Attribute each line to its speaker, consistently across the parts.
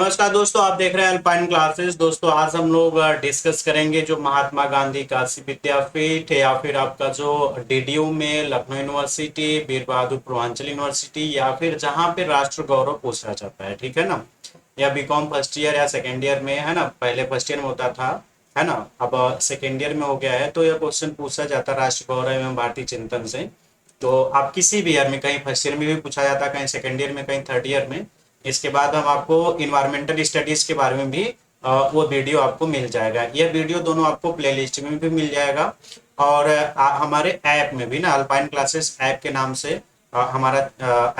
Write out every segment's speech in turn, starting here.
Speaker 1: नमस्कार दोस्तों, आप देख रहे हैं अल्पाइन क्लासेस। दोस्तों आज हम लोग डिस्कस करेंगे जो महात्मा गांधी काशी विद्यापीठ या फिर आपका जो डीडीयू में लखनऊ यूनिवर्सिटी, वीर बहादुर पूर्वांचल यूनिवर्सिटी या फिर जहां पे राष्ट्र गौरव पूछा जाता है, ठीक है ना। या बीकॉम फर्स्ट ईयर या सेकेंड ईयर में, है ना। पहले फर्स्ट ईयर में होता था, है ना। अब सेकेंड ईयर में हो गया है, तो यह क्वेश्चन पूछा जाता है राष्ट्र गौरव एवं भारतीय चिंतन से। तो आप किसी भी ईयर में, कहीं फर्स्ट ईयर में भी पूछा जाता है, कहीं सेकेंड ईयर में, कहीं थर्ड ईयर में। इसके बाद हम आपको इन्वायरमेंटल स्टडीज के बारे में भी वो वीडियो आपको मिल जाएगा। यह वीडियो दोनों आपको प्लेलिस्ट में भी मिल जाएगा और हमारे ऐप में भी ना, अल्पाइन क्लासेस ऐप के नाम से हमारा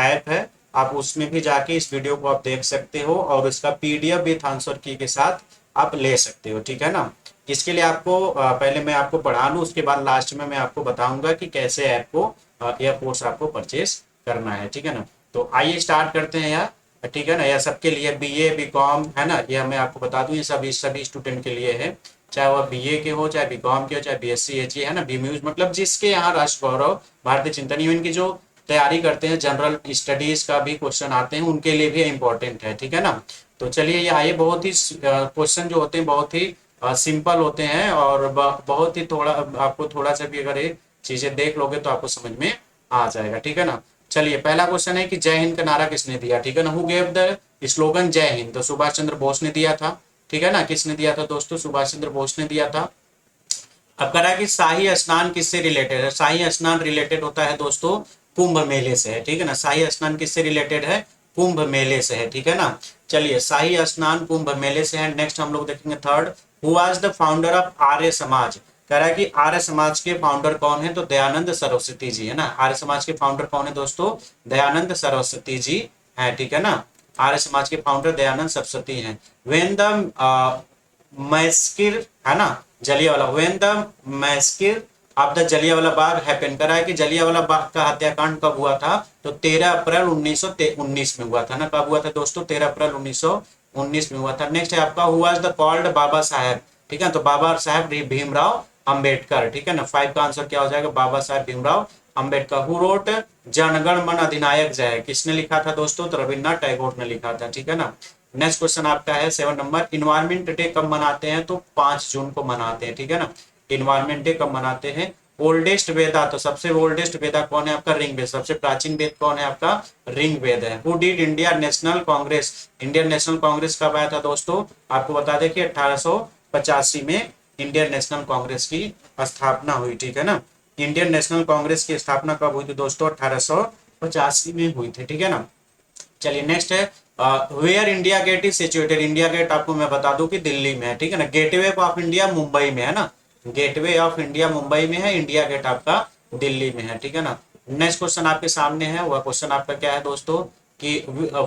Speaker 1: ऐप है। आप उसमें भी जाके इस वीडियो को आप देख सकते हो और इसका पीडीएफ विथ आंसर की के साथ आप ले सकते हो, ठीक है ना। इसके लिए आपको पहले मैं आपको पढ़ा लूँ, उसके बाद लास्ट में मैं आपको बताऊंगा कि कैसे ऐप को यह कोर्स आपको परचेज करना है, ठीक है ना। तो आइए स्टार्ट करते हैं यार, ठीक है ना। यह सबके लिए बीए बीकॉम, है ना। यह मैं आपको बता दूं, ये सभी स्टूडेंट के लिए है, चाहे वह बीए के हो, चाहे बीकॉम के हो, चाहे बीएससी एचई, है ना, बीम्यूज, मतलब जिसके यहाँ राष्ट्र गौरव भारतीय चिंतन यूनियन की जो तैयारी करते हैं, जनरल स्टडीज का भी क्वेश्चन आते हैं, उनके लिए भी इंपॉर्टेंट है, ठीक है ना। तो चलिए ये आइए, बहुत ही क्वेश्चन जो होते हैं बहुत ही सिंपल होते हैं और बहुत ही थोड़ा, आपको थोड़ा सा भी अगर ये चीजें देख लोगे तो आपको समझ में आ जाएगा, ठीक है ना। चलिए पहला क्वेश्चन है कि जय हिंद का नारा किसने दिया, ठीक है ना। हु गेव द स्लोगन जय हिंद, तो सुभाष चंद्र बोस ने दिया था, ठीक है ना। किसने दिया था दोस्तों? सुभाष चंद्र बोस ने दिया था। अब कह रहा है कि शाही स्नान किससे रिलेटेड है। शाही स्नान रिलेटेड होता है दोस्तों कुंभ मेले से है, ठीक है ना। शाही स्नान किससे रिलेटेड है? कुंभ मेले से है, ठीक है ना। चलिए शाही स्नान कुंभ मेले से है। नेक्स्ट हम लोग देखेंगे third, who was the founder of Arya Samaj. कह रहा है कि आर्य समाज के फाउंडर कौन है, तो दयानंद सरस्वती जी, है ना। आर्य समाज के फाउंडर कौन है दोस्तों? दयानंद सरस्वती जी है, ठीक है ना। आर्य समाज के फाउंडर दयानंद सरस्वती हैं। वेन द मैस्किर, है ना, Jallianwala, when the massacre of the Jallianwala Bagh happen. करा है कि जलियावाला बाग का हत्याकांड कब हुआ था, तो 13 अप्रैल 1919 में हुआ था ना। कब हुआ था दोस्तों? 13 अप्रैल 1919 में हुआ था। नेक्स्ट है आपका, who was the called Baba Saheb, ठीक है। तो बाबा साहेब भीमराव अंबेडकर, ठीक है ना। 5 का आंसर क्या हो जाएगा? बाबा साहेब भीमराव अंबेडकर। हु रोट जनगण मन अधिनायक जय, किसने लिखा था दोस्तों? तो रविन्द्रनाथ टैगोर ने लिखा था, ठीक है ना। नेक्स्ट क्वेश्चन आपका है 7 नंबर, इन्वायरमेंट डे कब मनाते हैं, तो 5 जून को मनाते हैं, ठीक है ना। इन्वायरमेंट डे कब मनाते हैं? ओल्डेस्ट वेदा, तो सबसे ओल्डेस्ट वेदा कौन है आपका? ऋग्वेद। सबसे प्राचीन वेद कौन है आपका? ऋग्वेद है। Who did India national Congress, Indian national Congress कब आया था दोस्तों? आपको बता दें कि 1885 में इंडियन नेशनल कांग्रेस की स्थापना हुई, ठीक है ना। इंडियन नेशनल कांग्रेस की स्थापना कब हुई थी दोस्तों? 1885 में हुई थी, ठीक है ना। चलिए नेक्स्ट है, where India Gate is situated. India Gate आपको मैं बता दूं कि दिल्ली में है, ठीक है ना। गेटवे ऑफ इंडिया मुंबई में है ना। गेटवे ऑफ इंडिया मुंबई में है, इंडिया गेट आपका दिल्ली में है, ठीक है ना। नेक्स्ट क्वेश्चन आपके सामने है, वह क्वेश्चन आपका क्या है दोस्तों कि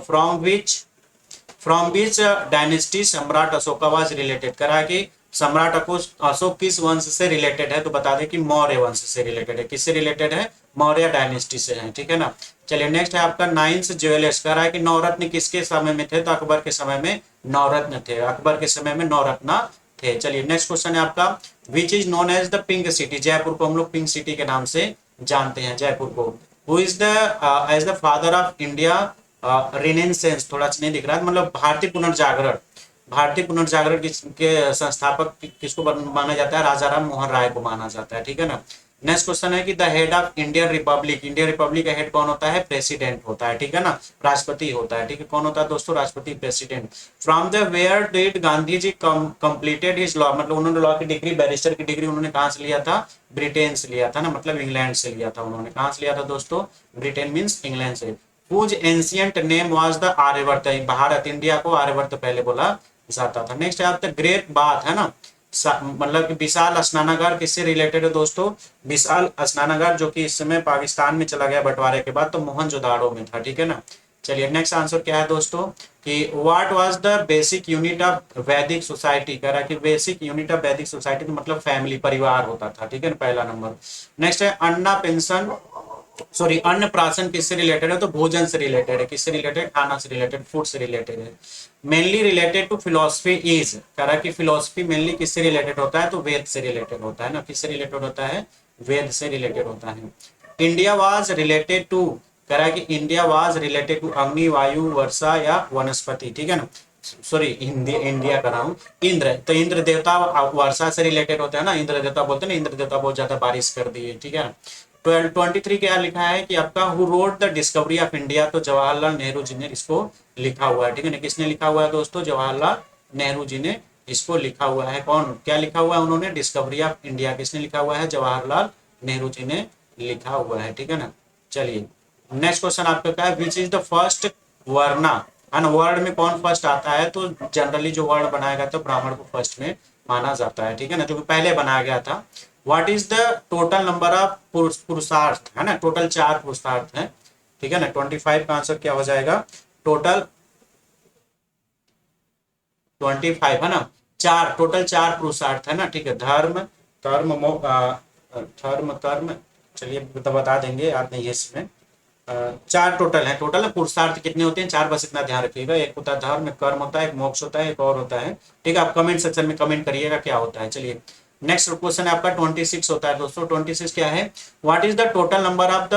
Speaker 1: फ्रॉम विच डायनेस्टी सम्राट अशोका वाज रिलेटेड। करा कि सम्राट अशोक किस वंश से रिलेटेड है, तो बता दें कि मौर्य वंश से रिलेटेड है। किससे रिलेटेड है? मौर्य डायनेस्टी से है, ठीक है ना। चलिए नेक्स्ट है आपका नाइन्थ ज्वेलर्स। कह रहा है कि नवरत्न किसके समय में थे, तो अकबर के समय में नवरत्न थे। अकबर के समय में नवरत्न थे। चलिए नेक्स्ट क्वेश्चन है आपका, which is known as the pink city. Jaipur को हम लोग पिंक सिटी के नाम से जानते हैं, जयपुर को। Who is the as the father of India renaissance, थोड़ा नहीं दिख रहा है, मतलब भारतीय पुनर्जागरण। भारतीय पुनर्जागरण के संस्थापक किसको माना जाता है? राजा राम मोहन राय को माना जाता है, ठीक है ना। नेक्स्ट क्वेश्चन है कि the head of Indian Republic. Indian Republic का हेड कौन होता है? प्रेसिडेंट होता है, ठीक है ना। राष्ट्रपति होता है, ठीक है। कौन होता है दोस्तों? राष्ट्रपति, president. From the where did Gandhi ji completed his law, मतलब उन्होंने लॉ की डिग्री, बैरिस्टर की डिग्री उन्होंने कहां से लिया था? ब्रिटेन से लिया था ना, मतलब इंग्लैंड से लिया था उन्होंने। कहां से लिया था दोस्तों? ब्रिटेन मीन्स इंग्लैंड से। Whose ancient name was the Aryavarta. Bharat, India को आर्यवर्त पहले बोला जाता था। नेक्स्ट है आपका ग्रेट बाथ, है ना, मतलब कि विशाल स्नानागार किससे रिलेटेड है दोस्तों? विशाल स्नानागार जो कि इस समय पाकिस्तान में चला गया बंटवारे के बाद, तो मोहनजोदाड़ो में था, ठीक है ना। चलिए नेक्स्ट आंसर क्या है दोस्तों कि what was the basic unit of वैदिक सोसाइटी। कह रहा है कि बेसिक यूनिट ऑफ वैदिक सोसाइटी तो मतलब फैमिली, परिवार होता था, ठीक है ना, पहला नंबर। नेक्स्ट है अन्ना पेंशन, सॉरी अन्न प्राशन किससे रिलेटेड है, तो भोजन से रिलेटेड है। किससे रिलेटेड? खाना से रिलेटेड, फूड से रिलेटेड है। Mainly related to philosophy is, कह रहा है कि फिलोसफी मेनली किससे रिलेटेड होता है, तो वेद से रिलेटेड होता है ना। किससे रिलेटेड होता है? वेद से रिलेटेड होता है। इंडिया वाज रिलेटेड टू, कह रहा है कि इंडिया वाज रिलेटेड टू अग्नि, वायु, वर्षा या वनस्पति, ठीक है ना। सॉरी हिंदी इंडिया कर रहा हूँ। इंद्र, तो इंद्र देवता वर्षा से रिलेटेड होता है ना, इंद्र देवता बोलते हैं ना, इंद्र देवता बहुत ज्यादा बारिश कर दी है, ठीक है। 1223 क्या लिखा है कि आपका who wrote the discovery of India, तो जवाहरलाल नेहरू जी ने इसको लिखा हुआ है, ठीक है ना। किसने लिखा हुआ है दोस्तों? जवाहरलाल नेहरू जी ने इसको लिखा हुआ है। कौन क्या लिखा हुआ है उन्होंने? डिस्कवरी ऑफ इंडिया किसने लिखा हुआ है? जवाहरलाल नेहरू जी ने लिखा हुआ है, ठीक है ना। चलिए नेक्स्ट क्वेश्चन आपका क्या है? विच इज द फर्स्ट वर्ना, है वर्ड में कौन फर्स्ट आता है? तो जनरली जो वर्ड बनाया गया था ब्राह्मण को फर्स्ट में माना जाता है, ठीक है ना, जो कि पहले बनाया गया था। What is the total number of पुरुषार्थ, है ना, टोटल 4 पुरुषार्थ है, ठीक है ना। 25 का आंसर क्या हो जाएगा? टोटल 25 है ना, चार, टोटल 4 पुरुषार्थ है ना, ठीक है। धर्म, कर्म, धर्म, कर्म, चलिए तो बता देंगे, याद नहीं है इसमें। 4 टोटल है, टोटल पुरुषार्थ कितने होते हैं? 4, बस इतना ध्यान रखिएगा। एक होता है धर्म, एक कर्म होता है, एक मोक्ष होता है, एक और होता है, ठीक है। आप कमेंट सेक्शन में कमेंट करिएगा क्या होता है। चलिए नेक्स्ट क्वेश्चन आपका 26 होता है दोस्तों। 26 क्या है? What is the total number of the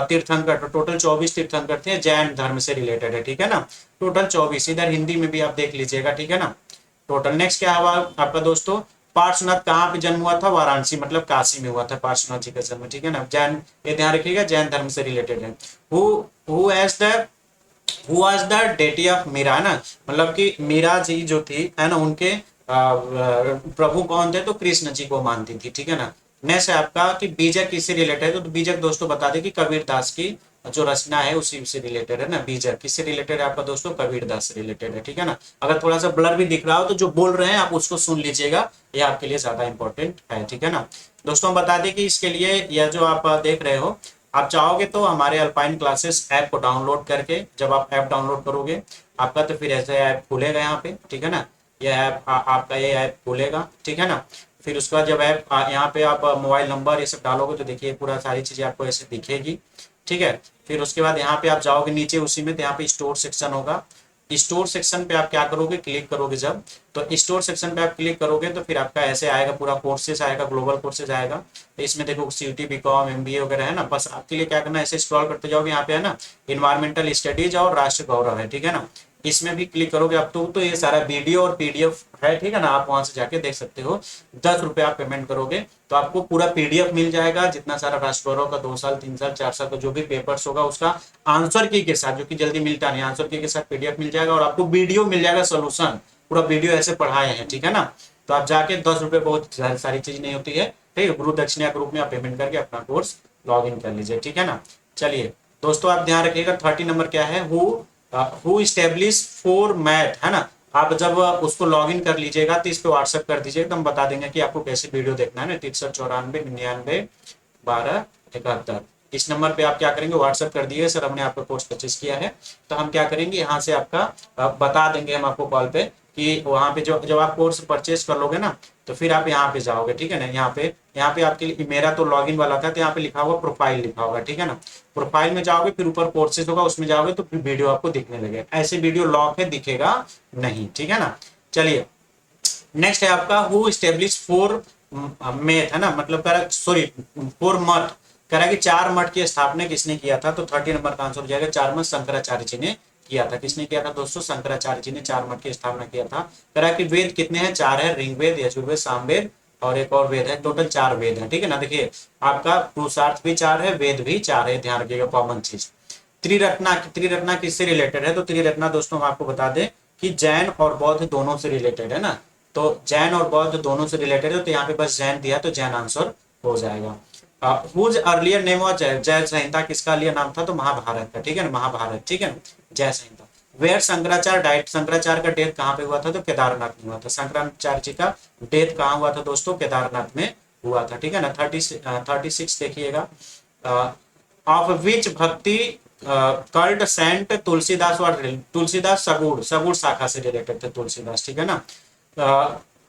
Speaker 1: तीर्थंकर? तो टोटल 24 तीर्थंकर थे, जैन धर्म से रिलेटेड है, ठीक है ना। टोटल 24, इधर हिंदी में भी आप देख लीजिएगा, ठीक है ना। टोटल नेक्स्ट क्या हुआ आपका दोस्तों? पार्श्वनाथ कहाँ पे जन्म हुआ था? वाराणसी, मतलब काशी में हुआ था पार्श्वनाथ जी का जन्म, ठीक है ना। जैन, ये ध्यान रखिएगा, जैन धर्म से रिलेटेड है। Who as the who was the deity of Meera, है ना, मतलब कि मीरा जी जो थी, है ना, उनके प्रभु कौन थे? तो कृष्ण जी को मानती थी, ठीक है ना। नेक्स्ट है आपका कि बीजक किससे रिलेटेड है? तो बीजक दोस्तों बता दें कि कबीर दास की जो रचना है उसी से रिलेटेड है ना। बीजक किससे रिलेटेड है आपका दोस्तों? कबीर दास से रिलेटेड है, ठीक है ना। अगर थोड़ा सा ब्लर भी दिख रहा हो तो जो बोल रहे हैं आप उसको सुन लीजिएगा, ये आपके लिए ज्यादा इंपॉर्टेंट है, ठीक है ना। दोस्तों बता दें कि इसके लिए यह जो आप देख रहे हो, आप चाहोगे तो हमारे अल्पाइन क्लासेस ऐप को डाउनलोड करके, जब आप ऐप डाउनलोड करोगे आपका, तो फिर ऐसा ऐप खुलेगा यहाँ पे, ठीक है ना। ये ऐप आपका ये ऐप खुलेगा, ठीक है ना। फिर उसके बाद जब ऐप यहाँ पे आप मोबाइल नंबर ये सब डालोगे तो देखिए पूरा सारी चीजें आपको ऐसे दिखेगी, ठीक है। फिर उसके बाद यहाँ पे आप जाओगे नीचे उसी में, तो यहाँ पे स्टोर सेक्शन होगा। स्टोर सेक्शन पे आप क्या करोगे? क्लिक करोगे जब, तो स्टोर सेक्शन पे आप क्लिक करोगे तो फिर आपका ऐसे आएगा, पूरा कोर्सेज आएगा, ग्लोबल कोर्सेज आएगा। तो इसमें देखो सीयूटी, बीकॉम, एमबीए वगैरह है ना। बस आपके लिए क्या करना है, ऐसे स्क्रॉल करते जाओगे, यहाँ पे है ना इन्वायरमेंटल स्टडीज और राष्ट्र गौरव है, ठीक है ना। इसमें भी क्लिक करोगे आप तो ये सारा वीडियो और पीडीएफ है, ठीक है ना। आप वहां से जाके देख सकते हो। 10 रुपए आप पेमेंट करोगे तो आपको पूरा पीडीएफ मिल जाएगा, जितना सारा राष्ट्र गौरव का 2 साल 3 साल 4 साल का जो भी पेपर्स होगा उसका आंसर की के साथ, जो कि जल्दी मिलता नहीं, आंसर की के साथ पीडीएफ मिल जाएगा, और आपको वीडियो मिल जाएगा सोल्यूशन, पूरा वीडियो ऐसे पढ़ाए हैं, ठीक है ना। तो आप जाके 10 रुपए बहुत सारी चीज नहीं होती है, ठीक है। गुरु दक्षिणा ग्रुप में आप पेमेंट करके अपना कोर्स लॉग इन कर लीजिए, ठीक है ना। चलिए दोस्तों आप ध्यान रखिएगा, 30 नंबर क्या है? हु स्टेब्लिश फॉर मैथ, है ना। आप जब उसको लॉग इन कर लीजिएगा तो इस पे व्हाट्सएप कर दीजिएगा, तो हम बता देंगे कि आपको कैसे वीडियो देखना है ना। 6394991271, इस नंबर पे आप क्या करेंगे? व्हाट्सएप कर दिए सर हमने आपका कोर्स परचेस किया है, तो हम क्या करेंगे यहाँ से आपका बता देंगे हम आपको कॉल पे कि वहाँ पे जो जब आप कोर्स परचेस कर लोगे ना, तो फिर आप यहाँ पे जाओगे, ठीक है ना। यहाँ पे आपके लिए मेरा तो लॉगिन वाला था, तो यहाँ पे लिखा हुआ प्रोफाइल लिखा होगा, ठीक है ना। प्रोफाइल में जाओगे, फिर ऊपर कोर्सेज होगा, उसमें जाओगे तो फिर वीडियो आपको दिखने लगेगा। ऐसे वीडियो लॉक है, दिखेगा नहीं, ठीक है ना। चलिए नेक्स्ट है आपका हु स्टेब्लिश फोर मेथ, है ना, मतलब सॉरी 4 मठ, कह रहा है कि 4 मठ की स्थापना किसने किया था? तो 30 नंबर का आंसर हो जाएगा 4 मठ शंकराचार्य जी ने किया था। किसने किया था दोस्तों? शंकराचार्य जी ने 4 मठ की स्थापना किया था। कह रहा है कि वेद कितने हैं? 4 है, ऋग्वेद, यजुर्वेद, सामवेद और एक और वेद है, टोटल 4 वेद है, ठीक है ना। देखिए आपका पुरुषार्थ भी 4 है, वेद भी 4 है, ध्यान रखिएगा कॉमन चीज। त्रिरत्ना किससे रिलेटेड है? तो त्रिरत्ना दोस्तों हम आपको बता दें कि जैन और बौद्ध दोनों से रिलेटेड है ना। तो जैन और बौद्ध दोनों से रिलेटेड है, तो यहाँ पे बस जैन दिया तो जैन आंसर हो जाएगा। हुज अर्लियर नेम ऑफ जय संहिता, किसका लिया नाम था? तो महाभारत का, ठीक है ना, महाभारत, ठीक है ना, जय संहिता। वेयर शंकराचार्य डाइट, शंकराचार्य का डेथ कहाँ पे हुआ था? तो केदारनाथ में हुआ था। शंकराचार्य जी का डेथ कहाँ हुआ था दोस्तों? केदारनाथ में हुआ था, ठीक है ना। 36 देखिएगा। ऑफ विच भक्ति कल्ट सेंट तुलसीदास और तुलसीदास सगुड़ शाखा से रिलेटेड थे तुलसीदास, ठीक है ना।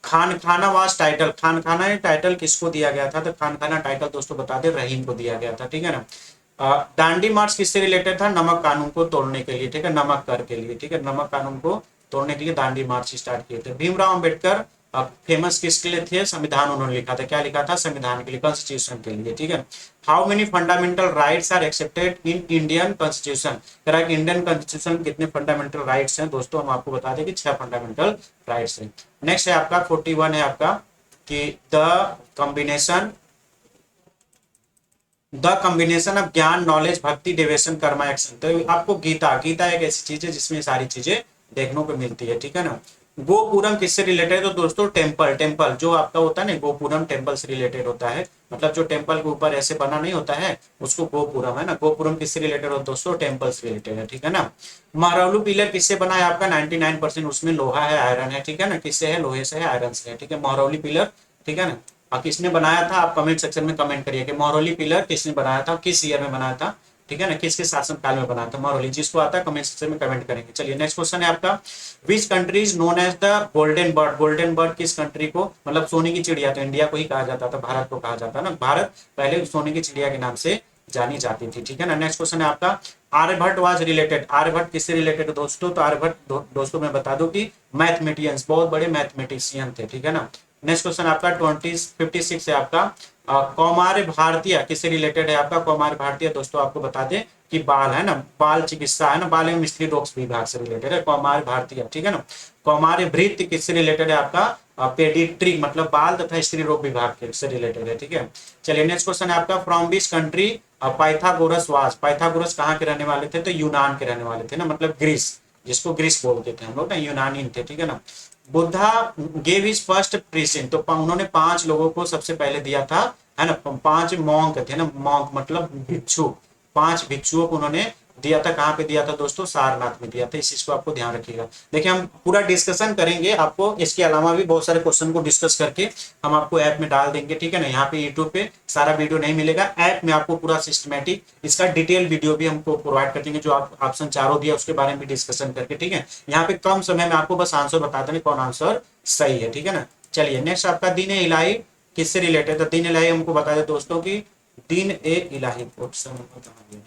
Speaker 1: खान खाना वास टाइटल, खान खाना टाइटल किसको दिया गया था? तो खान खाना टाइटल दोस्तों बता दे रहीम को दिया गया था, ठीक है ना। दांडी मार्च किससे रिलेटेड था? नमक कानून को तोड़ने के लिए, ठीक है, नमक कर के लिए, ठीक है, नमक कानून को तोड़ने के लिए दांडी मार्च स्टार्ट किए थे। भीमराव अंबेडकर फेमस किसके लिए थे? संविधान उन्होंने लिखा था। क्या लिखा था? संविधान के लिए, कॉन्स्टिट्यूशन के लिए, ठीक है। How many fundamental rights are accepted in Indian constitution? कह रहा है कि इंडियन कॉन्स्टिट्यूशन में कितने फंडामेंटल राइट्स हैं दोस्तों? हम आपको बता दें कि 6 फंडामेंटल राइट्स हैं। नेक्स्ट है आपका 41 है आपका कि द कॉम्बिनेशन ऑफ ज्ञान, नॉलेज, भक्ति, डिवोशन, कर्मा, एक्शन। तो आपको गीता एक ऐसी चीज है जिसमें सारी चीजें देखने को मिलती है, ठीक है ना। गोपुरम किससे रिलेटेड है? तो दोस्तों टेम्पल जो आपका होता है ना, गोपुरम टेम्पल से रिलेटेड होता है। मतलब जो टेम्पल के ऊपर ऐसे बना नहीं होता है उसको गोपुरम है ना। गोपुरम किससे रिलेटेड होता है दोस्तों? टेम्पल से रिलेटेड है, ठीक है ना। महरौली पिलर किससे बना है आपका? 99% उसमें लोहा है, आयरन है, ठीक है ना। किससे है? लोहे से है, आयरन से है, ठीक है। महरौली पिलर, ठीक है ना। और किसने बनाया था? आप कमेंट सेक्शन में कमेंट करिए कि महरौली पिलर किसने बनाया था, किस ईयर में बनाया था, ठीक है ना। किसके शासन काल में बनाया था महरौली? जिसको आता है कमेंट सेक्शन में कमेंट करेंगे। चलिए नेक्स्ट क्वेश्चन है आपका, which country is known as the golden bird? Golden bird किस कंट्री को, मतलब सोने की चिड़िया, तो इंडिया को ही कहा जाता था, भारत को कहा जाता ना। भारत पहले सोने की चिड़िया के नाम से जानी जाती थी, ठीक है ना। नेक्स्ट क्वेश्चन है आपका, आर्यभट्ट वाज रिलेटेड, आर्यभट्ट किससे रिलेटेड है दोस्तों? तो आर्यभट्ट दोस्तों मैं बता दूं कि मैथमेटिशियंस, बहुत बड़े मैथमेटिशियन थे, ठीक है ना। नेक्स्ट क्वेश्चन आपका 56 है आपका, कौमार्य भारतीय किससे रिलेटेड है आपका? कौमार्य भारतीय दोस्तों आपको बता दें कि बाल है ना, बाल चिकित्सा है ना, बाल एवं स्त्री रोग विभाग से रिलेटेड है कौमार्य भारतीय, ठीक है ना। कौमार्य भृत्य किससे रिलेटेड है आपका? पेडिट्री मतलब बाल तथा स्त्री रोग विभाग से रिलेटेड है, ठीक है। चलिए नेक्स्ट क्वेश्चन है आपका, from which country Pythagoras was? Pythagoras कहाँ के रहने वाले थे? तो यूनान के रहने वाले थे ना, मतलब ग्रीस, जिसको ग्रीस बोलते थे हम लोग ना, यूनानी थे, ठीक है ना। Buddha gave his first preaching, तो उन्होंने 5 लोगों को सबसे पहले दिया था, है ना। 5 मॉन्क थे ना, मॉन्क मतलब भिक्षु, 5 भिक्षुओं को उन्होंने दिया था। कहाँ पे दिया था दोस्तों? सारनाथ में दिया था। इस चीज को आपको ध्यान रखिएगा। देखिए हम पूरा डिस्कशन करेंगे, आपको इसके अलावा भी बहुत सारे क्वेश्चन को डिस्कस करके हम आपको ऐप में डाल देंगे, ठीक है ना। यहाँ पे यूट्यूब पे सारा वीडियो नहीं मिलेगा, ऐप में आपको पूरा सिस्टमेटिक इसका डिटेल वीडियो भी हमको प्रोवाइड कर देंगे, जो आप ऑप्शन चारों दिया उसके बारे में भी डिस्कशन करके, ठीक है। यहाँ पे कम समय में आपको बस आंसर बता देंगे कौन आंसर सही है, ठीक है ना। चलिए नेक्स्ट आपका दीन ए इलाही किससे रिलेटेड है? दीन इलाही हमको बता दे दोस्तों की दीन ए इलाही,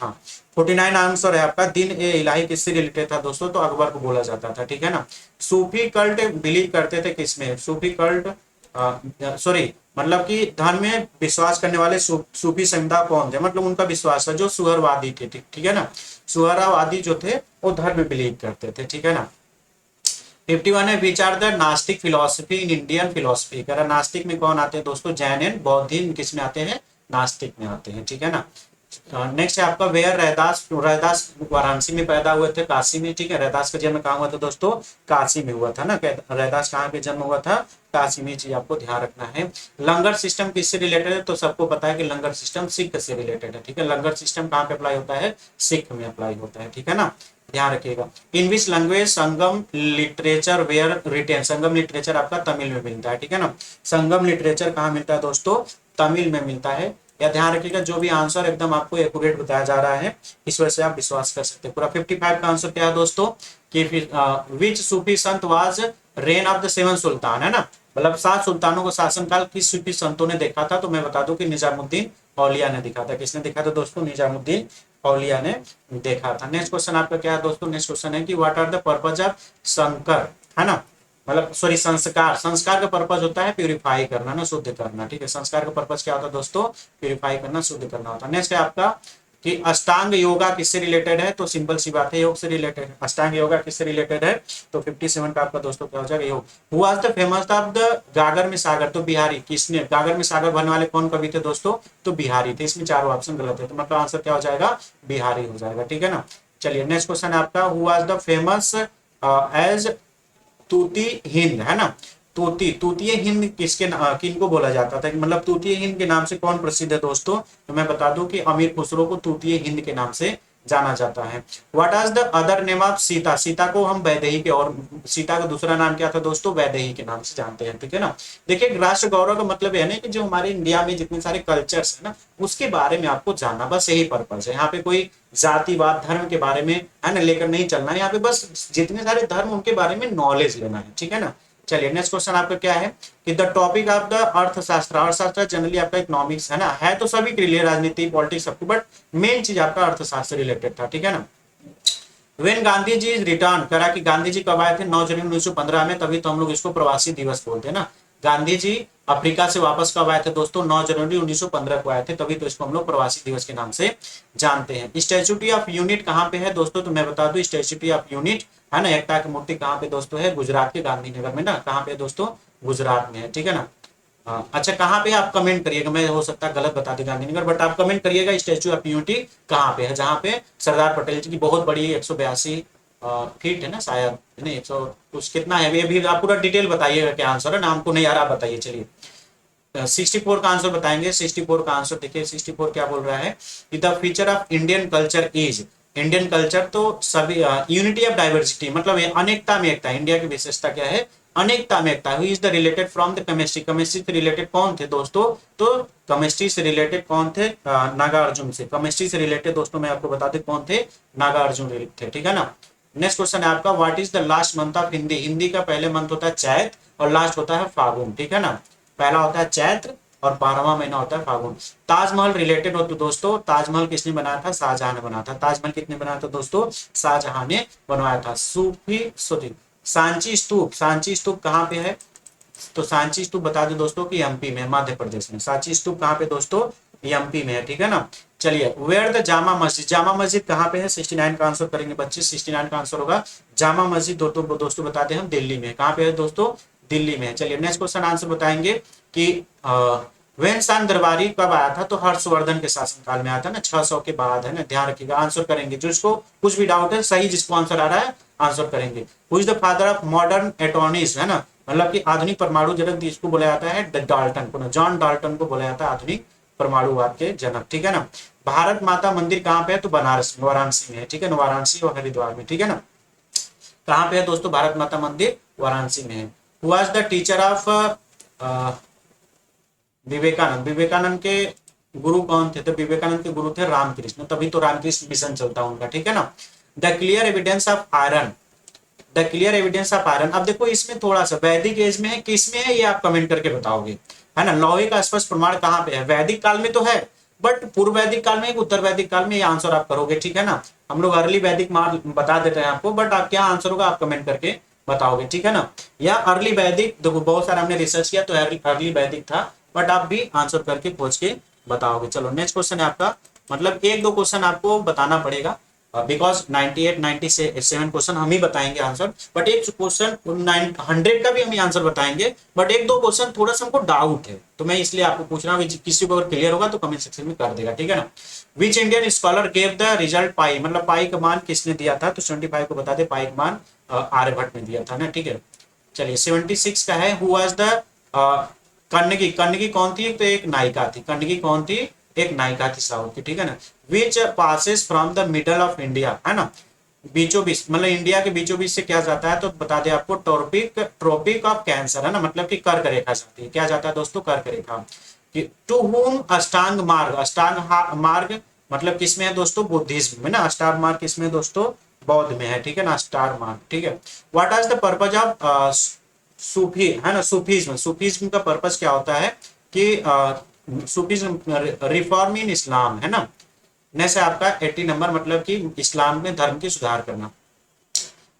Speaker 1: हाँ 49 आंसर है आपका। दीन ए इलाही किससे रिलेटेड था दोस्तों? तो अकबर को बोला जाता था, ठीक है ना। सूफी कल्ट बिलीव करते थे किसमें? सूफी कल्ट सॉरी मतलब कि धर्म में विश्वास करने वाले सूफी समुदाय कौन थे? मतलब उनका विश्वास था जो सुहरवादी थे, ठीक है ना। सुहरावादी जो थे वो धर्म में बिलीव करते थे, ठीक है ना। 51 है, विच आर द नास्तिक फिलोसफी इन इंडियन फिलोसफी? कह रहा नास्तिक में कौन आते हैं दोस्तों? जैन एंड बौद्धिज्म किस में आते हैं? नास्तिक में आते हैं, ठीक है ना। नेक्स्ट है आपका, वेयर रैदास वाराणसी में पैदा हुए थे, काशी में, ठीक है। रैदास का जन्म कहाँ हुआ था दोस्तों? काशी में हुआ था ना। रैदास कहाँ पे जन्म हुआ था? काशी में। चीज आपको ध्यान रखना है। लंगर सिस्टम किससे रिलेटेड है? तो सबको पता है कि लंगर सिस्टम सिख से रिलेटेड है, ठीक है। लंगर सिस्टम कहाँ पे अप्लाई होता है? सिख में अप्लाई होता है, ठीक है ना। ध्यान रखिएगा। In which language Sangam literature were written? Sangam literature आपका तमिल में मिलता है, ठीक है ना। संगम लिटरेचर कहाँ मिलता है दोस्तों? तमिल में मिलता है। या ध्यान रखिएगा जो भी आंसर एकदम आपको एक्यूरेट बताया जा रहा है, इस वजह से आप विश्वास कर सकते हैं। पूरा 55 का आंसर क्या है दोस्तों? कि विच सूफी संत वाज रेन ऑफ द 7 सुल्तान, है ना। मतलब 7 सुल्तानों का शासनकाल किस सूफी संतों ने देखा था? तो मैं बता दूं कि निजामुद्दीन औलिया ने देखा था। किसने देखा था दोस्तों? निजामुद्दीन औलिया ने देखा था। नेक्स्ट क्वेश्चन आपका क्या है दोस्तों? नेक्स्ट क्वेश्चन है कि what are the purpose of संकर, है ना। मतलब सॉरी संस्कार, संस्कार का पर्पज होता है प्यूरिफाई करना ना, शुद्ध करना, ठीक है। संस्कार का पर्पज क्या होता है दोस्तों? प्यूरिफाई करना, शुद्ध करना होता है। नेक्स्ट है आपका कि अष्टांग योगा किससे रिलेटेड है? तो सिंपल सी बात है, योग से रिलेटेड है। अष्टांग योगा किससे रिलेटेड है? तो 57 का आपका दोस्तों क्या हो जाएगा? योग। Who was the famous of the गागर में सागर? तो बिहारी। किसने गागर में सागर भरने वाले कौन कवि थे दोस्तों? तो बिहारी थे। इसमें चारों ऑप्शन गलत है, तो मतलब आंसर क्या हो जाएगा? बिहारी हो जाएगा, ठीक है ना। चलिए नेक्स्ट क्वेश्चन है आपका, who was the famous as Tuti Hind, है ना। तूतीय हिंद किनको बोला जाता था? मतलब तूतीय हिंद के नाम से कौन प्रसिद्ध है दोस्तों? तो मैं बता दूं कि अमीर खुसरो को तूतीय हिंद के नाम से जाना जाता है। What is the other name of Sita? Sita को हम वैदेही के, और सीता का दूसरा नाम क्या था दोस्तों? वैदेही के नाम से जानते हैं, ठीक है ना। देखिए राष्ट्र गौरव का मतलब है ना कि जो हमारे इंडिया में जितने सारे कल्चर्स है ना, उसके बारे में आपको जानना, बस यही पर्पज है। यहाँ पे कोई जातिवाद धर्म के बारे में है ना लेकर नहीं चलना है, यहाँ पे बस जितने सारे धर्म उनके बारे में नॉलेज लेना है, ठीक है ना। चलिए नेक्स्ट क्वेश्चन आपका क्या है कि द टॉपिक ऑफ द अर्थशास्त्र, अर्थशास्त्र जनरली आपका इकोनॉमिक्स है ना, है तो सभी के लिए राजनीति पॉलिटिक्स सबको, बट मेन चीज आपका अर्थशास्त्र रिलेटेड था, ठीक है ना। When Gandhi ji is return, करा कि गांधी जी कब आए थे, 9 जनवरी 1915 में, तभी तो हम लोग इसको प्रवासी दिवस बोलते हैं ना। गांधी जी अफ्रीका से वापस कब आए थे दोस्तों, 9 जनवरी 1915 को आए थे, तभी तो इसको हम लोग प्रवासी दिवस के नाम से जानते हैं। स्टैच्यू ऑफ यूनिट कहाँ पे है दोस्तों, तो मैं बता दूं, स्टैच्यू ऑफ यूनिट है ना, एकता की मूर्ति कहाँ पे दोस्तों है, गुजरात के गांधीनगर में ना, कहाँ पे दोस्तों, गुजरात में है, ठीक है ना। हाँ, अच्छा कहाँ पे आप कमेंट करिएगा, मैं हो सकता है गलत बता दी गांधीनगर, बट आप कमेंट करिएगा स्टैच्यू ऑफ यूनिटी कहाँ पे है, जहाँ पे सरदार पटेल जी की बहुत बड़ी 182 फीट है ना शायद, नहीं 100 कुछ कितना है, ये भी आप पूरा डिटेल बताइएगा क्या आंसर है ना, हमको नहीं यार आप बताइए। चलिए 64 का आंसर बताएंगे। 64 का आंसर देखिए, 64 क्या बोल रहा है कि the feature of Indian culture is, Indian culture तो सभी, यूनिटी ऑफ डाइवर्सिटी मतलब अनेकता में एकता, इंडिया की विशेषता क्या है, अनेकता में एकता। Who is the related from the chemistry, chemistry से रिलेटेड कौन थे दोस्तों, तो केमिस्ट्री से रिलेटेड कौन थे, नागार्जुन से, केमिस्ट्री से रिलेटेड दोस्तों मैं आपको बता दें कौन थे, नागार्जुन थे, ठीक है ना। नेक्स्ट क्वेश्चन है आपका, what is the last month of Hindi, Hindi का पहले मंथ होता है चैत और लास्ट होता है फागुन, ठीक है ना। पहला होता है चैत्र और 12वां महीना होता है फागुन। ताजमहल रिलेटेड हो तो दोस्तों, ताजमहल किसने बनाया था, शाहजहां ने बनाया था। ताजमहल किसने बनाया था दोस्तों, शाहजहां ने बनवाया था। सूफी सॉरी सांची स्तूप, सांची स्तूप कहाँ पे है, तो सांची स्तूप बता दें दोस्तों कि एमपी में, मध्य प्रदेश में। सांची स्तूप कहाँ पे दोस्तों, एमपी में है, ठीक है ना। चलिए वेयर द जामा मस्जिद, जामा मस्जिद कहाँ पे है, 69 का आंसर करेंगे बच्चे, 69 का आंसर होगा जामा मस्जिद दोस्तों बताते हैं हम दिल्ली में, कहाँ पे है दोस्तों, दिल्ली में है। चलिए नेक्स्ट क्वेश्चन आंसर बताएंगे कि वेंसान दरबारी कब आया था, तो हर्षवर्धन के शासनकाल में आया था ना, 600 के बाद है ना, ध्यान रखिएगा। आंसर करेंगे जो इसको कुछ भी डाउट है, सही जिसको आंसर आ रहा है आंसर करेंगे। Who is the father of modern attorneys, है ना, मतलब कि आधुनिक परमाणु जनक जिसको बोला जाता है डाल्टन को, जॉन डाल्टन को बोला जाता है आधुनिक परमाणुवाद के जनक, ठीक है ना। भारत माता मंदिर कहाँ पे है, तो बनारस में, वाराणसी में है, ठीक है ना, वाराणसी और हरिद्वार में, ठीक है ना। कहाँ पे है दोस्तों भारत माता मंदिर, वाराणसी में है। Who was the teacher of Vivekananda, Vivekananda के गुरु कौन थे, तो विवेकानंद के गुरु थे रामकृष्ण, तभी तो रामकृष्ण मिशन चलता उनका, ठीक है ना। The clear evidence of iron, the clear evidence of iron, अब देखो इसमें थोड़ा सा वैदिक एज में है, किस में है ये आप कमेंट करके बताओगे, है ना। लोहे का स्पष्ट प्रमाण कहाँ पे है, वैदिक काल में तो है, बट पूर्व वैदिक काल में, उत्तर वैदिक काल में, ये आंसर आप करोगे, ठीक है ना। हम लोग अर्ली वैदिक मार बता देते हैं आपको, बट आप क्या आंसर होगा आप कमेंट करके बताओगे, ठीक है ना। या अर्ली वैदिक, देखो बहुत सारा हमने रिसर्च किया तो अर्ली वैदिक था, बट आप भी आंसर करके खोज के बताओगे। चलो नेक्स्ट क्वेश्चन है आपका, मतलब एक दो क्वेश्चन आपको बताना पड़ेगा, बिकॉज 98 97 क्वेश्चन हम ही बताएंगे आंसर, बट एक क्वेश्चन 100 का भी हम ही आंसर बताएंगे, बट एक दो क्वेश्चन थोड़ा सा हमको डाउट है, तो मैं इसलिए आपको पूछ रहा हूँ, किसी को अगर क्लियर होगा तो कमेंट सेक्शन में कर देगा, ठीक है ना। Which Indian scholar gave the result pi, मतलब पाई का मान किसने दिया था, तो 75 को बता दे, पाई का मान आर्यभट्ट ने दिया था ना, ठीक है। चलिए 76 का है, who was the Kannagi, Kannagi कौन थी, तो एक नायिका थी, कन्नगी कौन थी, एक नायिका थी साउथ की, ठीक है ना। विच passes from the middle of India, है ना, बीचों बीच, मतलब इंडिया के बीचों बीच से क्या जाता है, तो बता दे आपको ट्रॉपिक ऑफ कैंसर, है ना, मतलब कि कर्क रेखा जाती है, क्या जाता है दोस्तों, कर्क रेखा। टू हुम अष्टांग मार्ग, अष्टांग मार्ग मतलब किसमें है दोस्तों, बुद्धिज्म में ना, अष्टांग मार्ग किसमें दोस्तों, बौद्ध में है, ठीक है ना, अष्टांग मार्ग, ठीक है। What is the purpose of Sufi, है ना, सूफीज्म, सूफीज्म का पर्पस क्या होता है कि सूफीज्म रिफॉर्म इन इस्लाम, है ना। नेक्स्ट है आपका 80 नंबर, मतलब कि इस्लाम में धर्म की सुधार करना।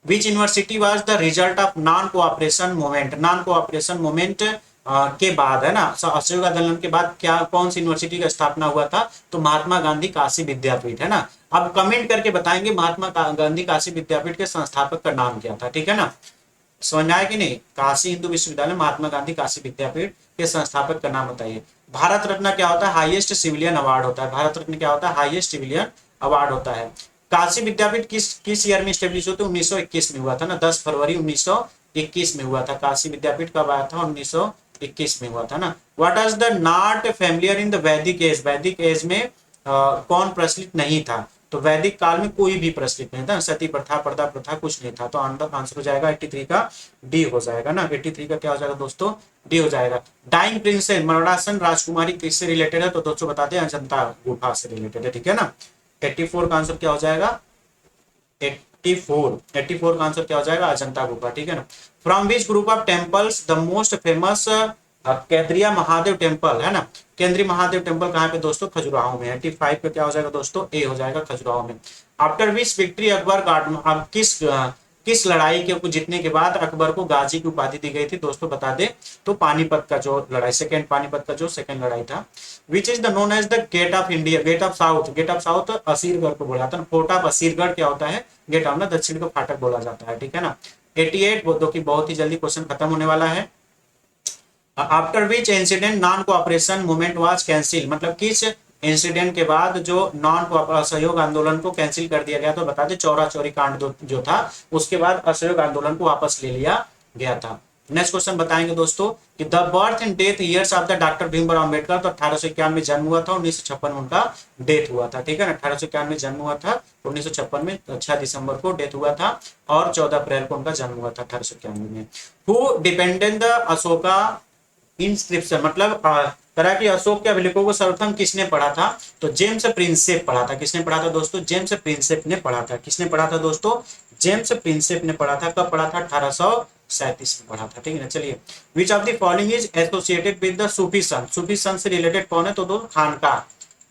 Speaker 1: Which university was the result of non cooperation movement, non cooperation movement के बाद, है ना, असहयोग आंदोलन के बाद क्या, कौन सी यूनिवर्सिटी का स्थापना हुआ था, तो महात्मा गांधी काशी विद्यापीठ, है ना। अब कमेंट करके बताएंगे महात्मा गांधी काशी विद्यापीठ के संस्थापक का नाम क्या था, ठीक है ना। समझ आया कि नहीं, काशी हिंदू विश्वविद्यालय, महात्मा गांधी काशी विद्यापीठ के संस्थापक का नाम बताइए। भारत रत्न क्या होता है, हाईएस्ट सिविलियन अवार्ड होता है, भारत रत्न क्या होता है, हाईएस्ट सिविलियन अवार्ड होता है। काशी विद्यापीठ किस ईयर में स्टेब्लिश हुआ, 1921 में हुआ था ना, 10 फरवरी 1921 में हुआ था। काशी विद्यापीठ कब आया था, 1921 में हुआ था ना। What is the not familiar in the वैदिक एज, वैदिक एज में कौन प्रचलित नहीं था, तो वैदिक काल में कोई भी प्रचलित नहीं था, सती प्रथा, पर्दा प्रथा कुछ नहीं था, तो आंसर हो जाएगा 83 का डी हो जाएगा ना, 83 का क्या हो जाएगा दोस्तों, डी हो जाएगा। डाइंग प्रिंसेस मरणासन राजकुमारी किससे रिलेटेड है, तो दोस्तों बताते हैं अजंता गुफा से रिलेटेड है, ठीक है ना। 84 का आंसर क्या हो जाएगा, 84 का आंसर क्या हो जाएगा, अजंता गुफा, ठीक है ना। From which group of temples the most famous केंद्रीय महादेव टेम्पल, है ना, केंद्रीय महादेव टेम्पल कहाँ पे दोस्तों, खजुराहो में। 85 का क्या हो जाएगा दोस्तों, ए हो जाएगा, खजुराहो में। After which victory Akbar guard, अब किस लड़ाई के जीतने के बाद अकबर को गाजी की उपाधि दी गई थी दोस्तों बता दे। तो पानीपत का जो लड़ाई, सेकंड पानीपत का जो सेकंड लड़ाई था। Which is the known as the gate of India, gate of south, gate of south Asirgarh को बोला जाता है। फोर्ट ऑफ असीरगढ़ क्या होता है, गेट ऑफ ना दक्षिण को फाटक बोला जाता है, ठीक है ना। 88 बोलो कि बहुत ही जल्दी क्वेश्चन खत्म होने वाला है। After which incident non cooperation movement was cancel, मतलब किस इंसिडेंट के बाद जो नॉन असहयोग आंदोलन को कैंसिल कर दिया गया, तो बता दें चौरा चौरी कांड जो था उसके बाद असहयोग आंदोलन को वापस ले लिया गया था। नेक्स्ट क्वेश्चन बताएंगे दोस्तों कि the birth and death years of the doctor Bhimrao Ambedkar, तो 1851 में जन्म हुआ था, 1956 में उनका डेथ हुआ था, ठीक है ना। 1851 में जन्म हुआ था, 1956 में 6 दिसंबर को डेथ हुआ था और 14 अप्रैल को उनका जन्म हुआ था 1851 में। Who dependent the Ashoka inscription, मतलब तरह की अशोक के अभिलेखों को सर्वप्रथम किसने पढ़ा था, तो जेम्स प्रिंसेप पढ़ा था। किसने पढ़ा था दोस्तों, जेम्स प्रिंसेप ने पढ़ा था। किसने पढ़ा था दोस्तों, जेम्स प्रिंसेप ने पढ़ा था। कब पढ़ा था, 1837 में पढ़ा था, ठीक है ना। चलिए, which of the following is associated with the Sufi saint, Sufi saint से रिलेटेड कौन है, तो दो खानका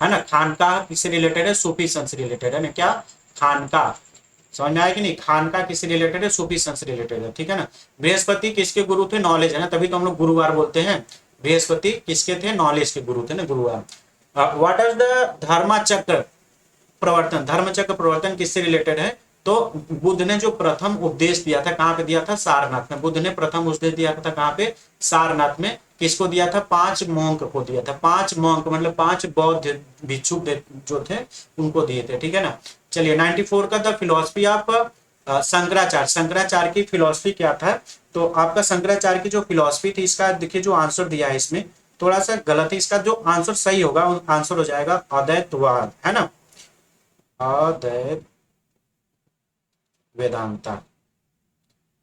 Speaker 1: है ना, खानका किससे रिलेटेड है, सूफी सन से रिलेटेड है ना, क्या खानका, समझ में आया कि नहीं, खानका किससे रिलेटेड है, सूफी सन से रिलेटेड है, ठीक है ना। बृहस्पति किसके गुरु थे, नॉलेज है ना, तभी तो हम लोग गुरुवार बोलते हैं। बृहस्पति किसके थे, नॉलेज के गुरु थे ना, गुरुवार। व्हाट इज द धर्मचक्र प्रवर्तन, धर्मचक्र प्रवर्तन किससे रिलेटेड है, तो बुद्ध ने जो प्रथम उपदेश दिया था कहां पे दिया था, सारनाथ में। बुद्ध ने प्रथम उपदेश दिया था कहां पे, सारनाथ में। किसको दिया था, 5 मोंक को दिया था। 5 मोंक मतलब 5 बौद्ध भिक्षु जो थे उनको दिए थे, ठीक है ना। चलिए, 94 का the philosophy of Shankaracharya, Shankaracharya की फिलोसफी क्या था, तो आपका शंकराचार्य की जो फिलोसफी थी, इसका देखिए जो आंसर दिया है इसमें थोड़ा सा गलत है। इसका जो आंसर सही होगा आंसर हो जाएगा अद्वैतवाद, है ना, अद्वैत वेदांता,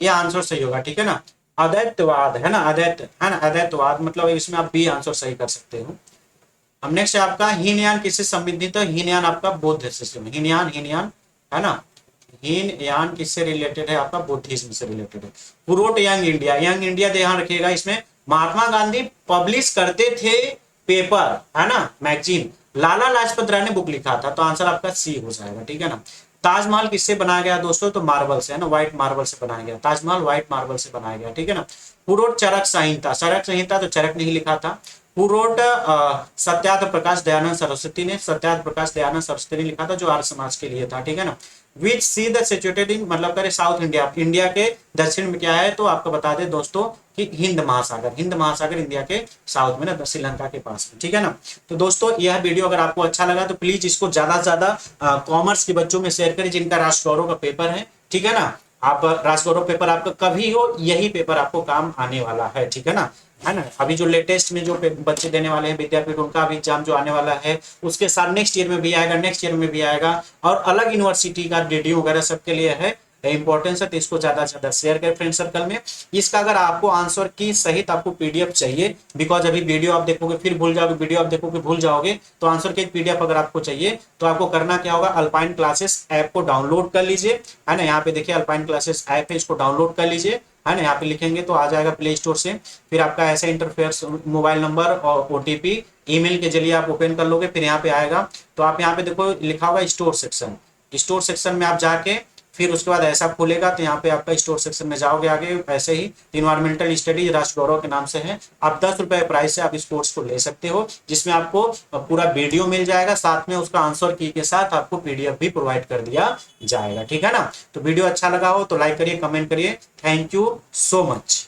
Speaker 1: ये आंसर सही होगा, ठीक है ना। अद्वैतवाद है ना, अद्वैत है ना, अद्वैतवाद मतलब इसमें आप बी आंसर सही कर सकते हो। अब नेक्स्ट है आपका हीनयान किससे संबंधित है, हीनयान आपका बौद्ध सिस्टम, हीनयान हीनयान है ना, हीनयान किससे रिलेटेड है, आपका बुद्धिज्म से रिलेटेड है। Who wrote young India, young India ध्यान रखिएगा, इसमें महात्मा गांधी पब्लिश करते थे पेपर है ना, मैगजीन, लाला लाजपत राय ने बुक लिखा था, तो आंसर आपका सी हो जाएगा, ठीक है ना। ताजमहल किससे बनाया गया दोस्तों, तो मार्बल से है ना, व्हाइट मार्बल से बनाया गया, ताजमहल व्हाइट मार्बल से बनाया गया, ठीक है ना। हु रोट चरक संहिता, चरक संहिता तो चरक नहीं लिखा था। हु रोट सत्याग्रह प्रकाश दयानंद सरस्वती ने, सत्याग्रह प्रकाश दयानंद सरस्वती ने लिखा था, जो आर्य समाज के लिए था, ठीक है ना। विच सी द सिचुएटेड इन, मतलब करे साउथ इंडिया, इंडिया के दक्षिण में क्या है, तो आपको बता दें दोस्तों कि हिंद महासागर, हिंद महासागर इंडिया के साउथ में ना, श्रीलंका के पास में, ठीक है ना। तो दोस्तों यह वीडियो अगर आपको अच्छा लगा तो प्लीज इसको ज्यादा से ज्यादा कॉमर्स के बच्चों में शेयर करें जिनका राष्ट्र गौरव का पेपर है, ठीक है ना। आप राष्ट्र गौरव पेपर आपका कभी हो, यही पेपर आपको काम आने वाला है, ठीक है ना, है ना। अभी जो लेटेस्ट में जो बच्चे देने वाले हैं विद्यापीठ, उनका भी एग्जाम जो आने वाला है, उसके साथ नेक्स्ट ईयर में भी आएगा, नेक्स्ट ईयर में भी आएगा, और अलग यूनिवर्सिटी का डीडीयू वगैरह सबके लिए है इंपॉर्टेंस है, तो इसको ज्यादा से ज्यादा शेयर करें फ्रेंड सर्कल में। इसका अगर आपको आंसर की सहित आपको पीडीएफ चाहिए, बिकॉज अभी वीडियो आप देखोगे फिर भूल जाओगे, वीडियो आप देखोगे भूल जाओगे, तो आंसर की पीडीएफ अगर आपको चाहिए तो आपको करना क्या होगा, अल्पाइन क्लासेस ऐप को डाउनलोड कर लीजिए, है ना। यहाँ पे देखिए अल्पाइन क्लासेस ऐप है, इसको डाउनलोड कर लीजिए, है ना। यहाँ पे लिखेंगे तो आ जाएगा प्ले स्टोर से, फिर आपका ऐसा इंटरफेस, मोबाइल नंबर और ओटीपी ईमेल के जरिए आप ओपन कर लोगे, फिर यहाँ पे आएगा तो आप यहाँ पे देखो लिखा होगा स्टोर सेक्शन, स्टोर सेक्शन में आप जाके फिर उसके बाद ऐसा खुलेगा, तो यहाँ पे आपका स्टोर सेक्शन में जाओगे, आगे ऐसे ही इन्वायरमेंटल स्टडीज राष्ट्र गौरव के नाम से है, आप 10 रुपए प्राइस से आप इस कोर्स को ले सकते हो, जिसमें आपको पूरा वीडियो मिल जाएगा, साथ में उसका आंसर की के साथ आपको पीडीएफ भी प्रोवाइड कर दिया जाएगा, ठीक है ना। तो वीडियो अच्छा लगा हो तो लाइक करिए, कमेंट करिए, थैंक यू सो मच।